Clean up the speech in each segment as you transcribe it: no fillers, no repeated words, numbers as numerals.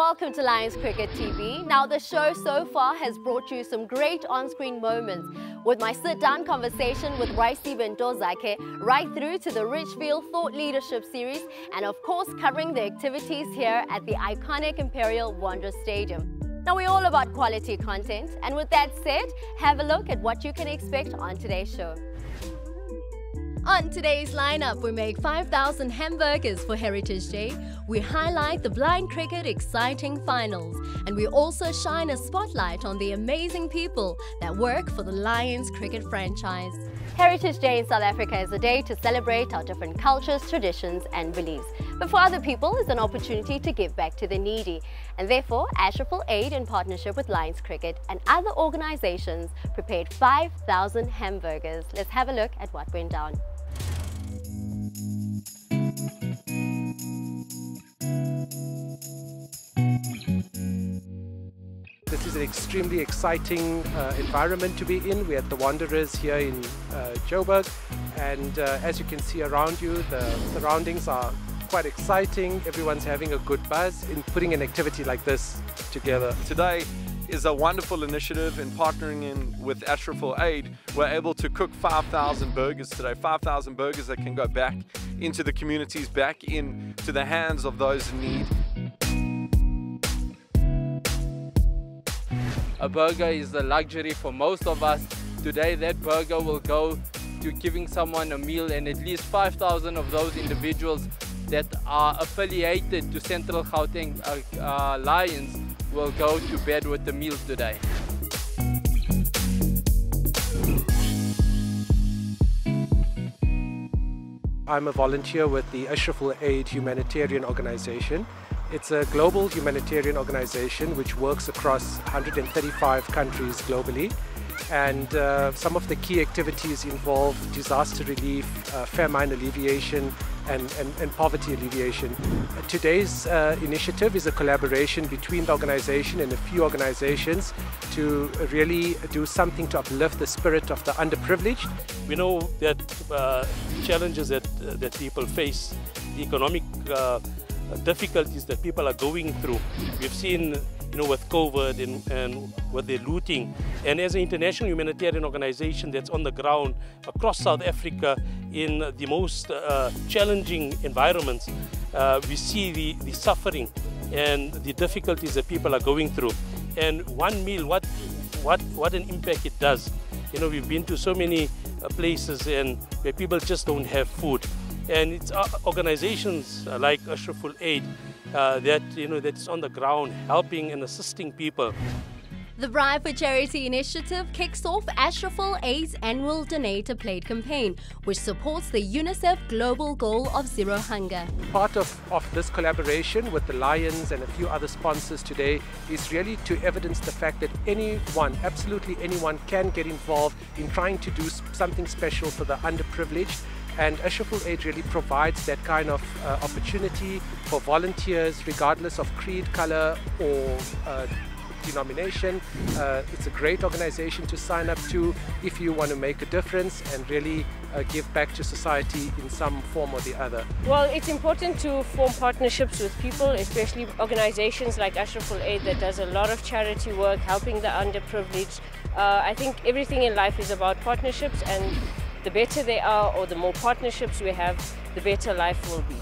welcome to Lions Cricket TV. Now, the show so far has brought you some great on-screen moments with my sit-down conversation with Raisibe Ntozake, right through to the Richfield Thought Leadership Series, and of course covering the activities here at the iconic Imperial Wanderers Stadium. Now, we're all about quality content, and with that said, have a look at what you can expect on today's show. On today's lineup, we make 5,000 hamburgers for Heritage Day, we highlight the blind cricket exciting finals, and we also shine a spotlight on the amazing people that work for the Lions cricket franchise. Heritage Day in South Africa is a day to celebrate our different cultures, traditions and beliefs. But for other people, it's an opportunity to give back to the needy. And therefore, Ashraful AID, in partnership with Lions Cricket and other organizations, prepared 5,000 hamburgers. Let's have a look at what went down. This is an extremely exciting environment to be in. We're at the Wanderers here in Joburg, and as you can see around you, the surroundings are quite exciting. Everyone's having a good buzz in putting an activity like this together. Today is a wonderful initiative in partnering in with Ashraful AID. We're able to cook 5,000 burgers today, 5,000 burgers that can go back into the communities, back into the hands of those in need. A burger is a luxury for most of us. Today that burger will go to giving someone a meal, and at least 5,000 of those individuals that are affiliated to Central Gauteng Lions will go to bed with the meal today. I'm a volunteer with the Ashraful AID humanitarian organization. It's a global humanitarian organization which works across 135 countries globally, and some of the key activities involve disaster relief, famine alleviation and poverty alleviation. Today's initiative is a collaboration between the organization and a few organizations to really do something to uplift the spirit of the underprivileged. We know that challenges that people face, the economic difficulties that people are going through. We've seen, with COVID and with the looting. And as an international humanitarian organization that's on the ground across South Africa in the most challenging environments, we see the suffering and the difficulties that people are going through. And one meal, what an impact it does. We've been to so many places and where people just don't have food. And it's organizations like Ashraful AID that's on the ground helping and assisting people. The Bribe for Charity initiative kicks off Ashraful AID's annual Donate a Plate campaign, which supports the UNICEF global goal of zero hunger. Part of this collaboration with the Lions and a few other sponsors today is really to evidence the fact that anyone, absolutely anyone, can get involved in trying to do something special for the underprivileged. And Ashraful AID really provides that kind of opportunity for volunteers, regardless of creed, color, or denomination. It's a great organization to sign up to if you want to make a difference and really give back to society in some form or the other. Well, it's important to form partnerships with people, especially organizations like Ashraful AID that does a lot of charity work helping the underprivileged. I think everything in life is about partnerships, and the better they are, or the more partnerships we have, the better life will be.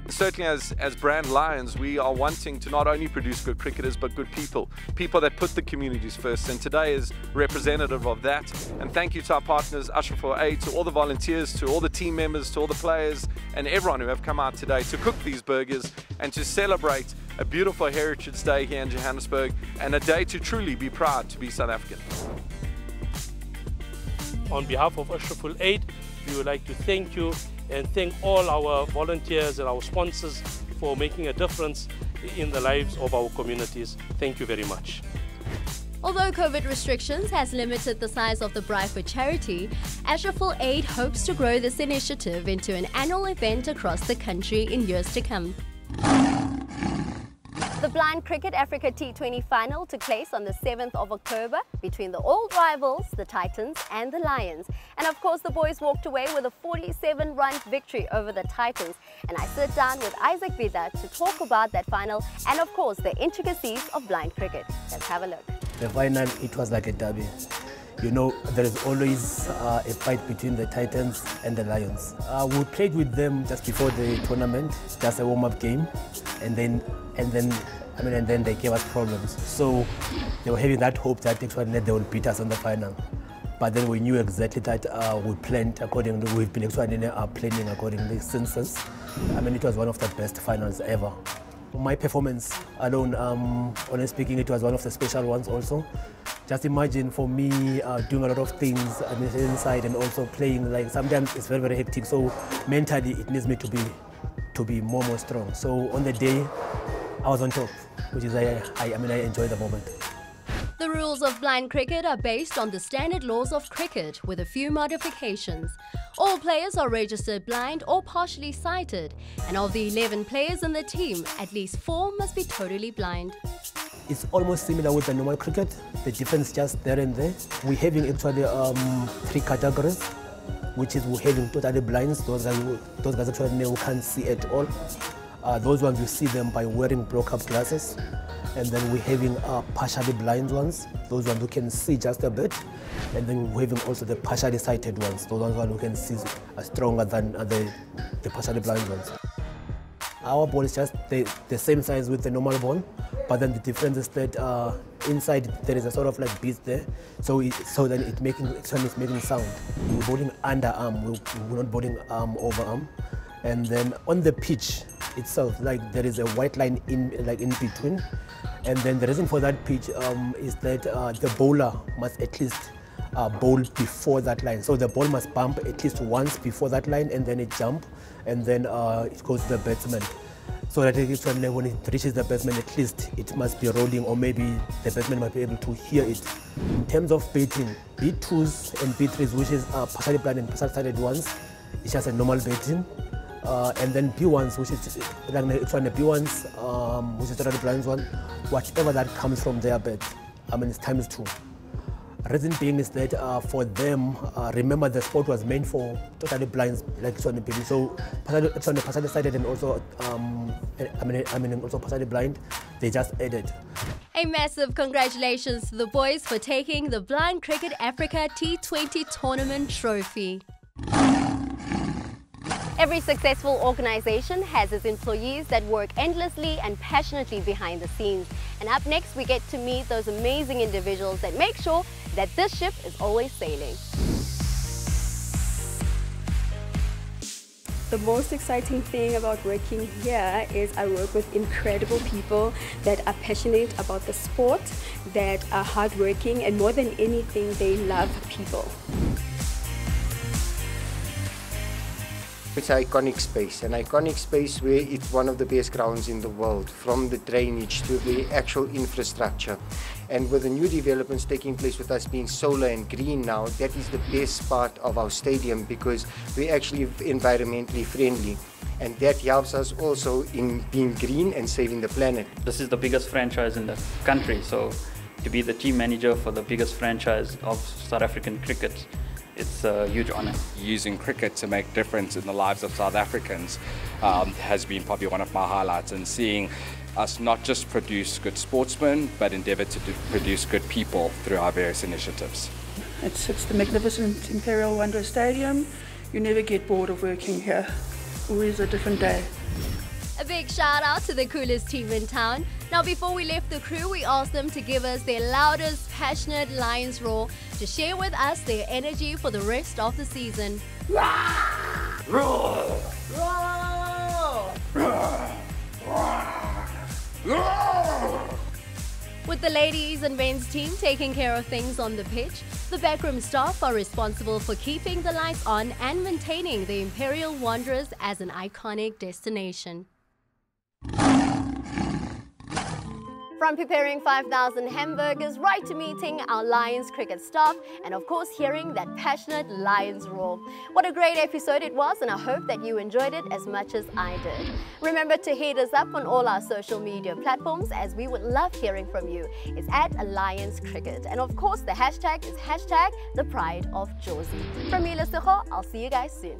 Certainly as brand Lions, we are wanting to not only produce good cricketers but good people that put the communities first, and today is representative of that. And thank you to our partners Ashraful AID, to all the volunteers, to all the team members, to all the players and everyone who have come out today to cook these burgers and to celebrate a beautiful Heritage Day here in Johannesburg, and a day to truly be proud to be South African. On behalf of Ashraful AID, we would like to thank you and thank all our volunteers and our sponsors for making a difference in the lives of our communities. Thank you very much. Although COVID restrictions has limited the size of the Bribe for Charity, Ashraful AID hopes to grow this initiative into an annual event across the country in years to come. The Blind Cricket Africa T20 final took place on the 7th of October between the old rivals, the Titans and the Lions. And of course, the boys walked away with a 47-run victory over the Titans. And I sit down with Isaac Vida to talk about that final and of course the intricacies of blind cricket. Let's have a look. The final, it was like a derby. You know, there is always a fight between the Titans and the Lions. We played with them just before the tournament, just a warm-up game, and then they gave us problems. So they were having that hope that actually they would beat us on the final. But then we knew exactly that we planned accordingly. We've been actually planning accordingly since. It was one of the best finals ever. My performance alone, honestly speaking, it was one of the special ones also. Just imagine for me doing a lot of things inside and also playing, like sometimes it's very, very hectic. So mentally it needs me to be more strong. So on the day, I was on top, which is I enjoy the moment. The rules of blind cricket are based on the standard laws of cricket with a few modifications. All players are registered blind or partially sighted, and of the 11 players in the team, at least 4 must be totally blind. It's almost similar with the normal cricket. The difference just there and there. We're having actually 3 categories, which is we're having totally blinds. Those guys actually who can't see at all. Those ones you see them by wearing block-up glasses. And then we're having partially blind ones, those ones who can see just a bit. And then we're having also the partially sighted ones, those ones who can see stronger than the partially blind ones. Our ball is just the same size with the normal ball, but then the difference is that inside there is a sort of like bead there, so then it's making sound. We're bowling underarm, we're not bowling overarm. And then on the pitch itself, like there is a white line in between. And then the reason for that pitch is that the bowler must at least bowl before that line. So the ball must bump at least once before that line, and then it jump, and then it goes to the batsman. So that when it reaches the batsman, at least it must be rolling, or maybe the batsman might be able to hear it. In terms of baiting, B2s and B3s, which is partially blind and partially sighted ones, it's just a normal baiting. And then B1s, which is like the B1s, which is the blind one, whatever that comes from their bed, it's times 2. Reason being is that for them, remember the sport was meant for totally blinds, like it's on the baby. So partially sighted and also, also partially blind, they just added. A massive congratulations to the boys for taking the Blind Cricket Africa T20 tournament trophy. Every successful organization has its employees that work endlessly and passionately behind the scenes. And up next, we get to meet those amazing individuals that make sure that this ship is always sailing. The most exciting thing about working here is I work with incredible people that are passionate about the sport, that are hardworking, and more than anything, they love people. It's an iconic space where it's one of the best grounds in the world, from the drainage to the actual infrastructure. And with the new developments taking place with us being solar and green now, that is the best part of our stadium because we're actually environmentally friendly. And that helps us also in being green and saving the planet. This is the biggest franchise in the country, so to be the team manager for the biggest franchise of South African cricket, it's a huge honor. Using cricket to make difference in the lives of South Africans has been probably one of my highlights, and seeing us not just produce good sportsmen, but endeavour to produce good people through our various initiatives. It's the magnificent Imperial Wanderers Stadium. You never get bored of working here. Always a different day. A big shout out to the coolest team in town. Now, before we left the crew, we asked them to give us their loudest, passionate Lions roar to share with us their energy for the rest of the season. Roar! Roar! Roar! With the ladies and men's team taking care of things on the pitch, the backroom staff are responsible for keeping the lights on and maintaining the Imperial Wanderers as an iconic destination. From preparing 5,000 hamburgers right to meeting our Lions cricket staff and of course hearing that passionate Lions roar. What a great episode it was, and I hope that you enjoyed it as much as I did. Remember to hit us up on all our social media platforms, as we would love hearing from you. It's at Lions Cricket, and of course the hashtag is hashtag the pride of Josie. From me, Lesego, I'll see you guys soon.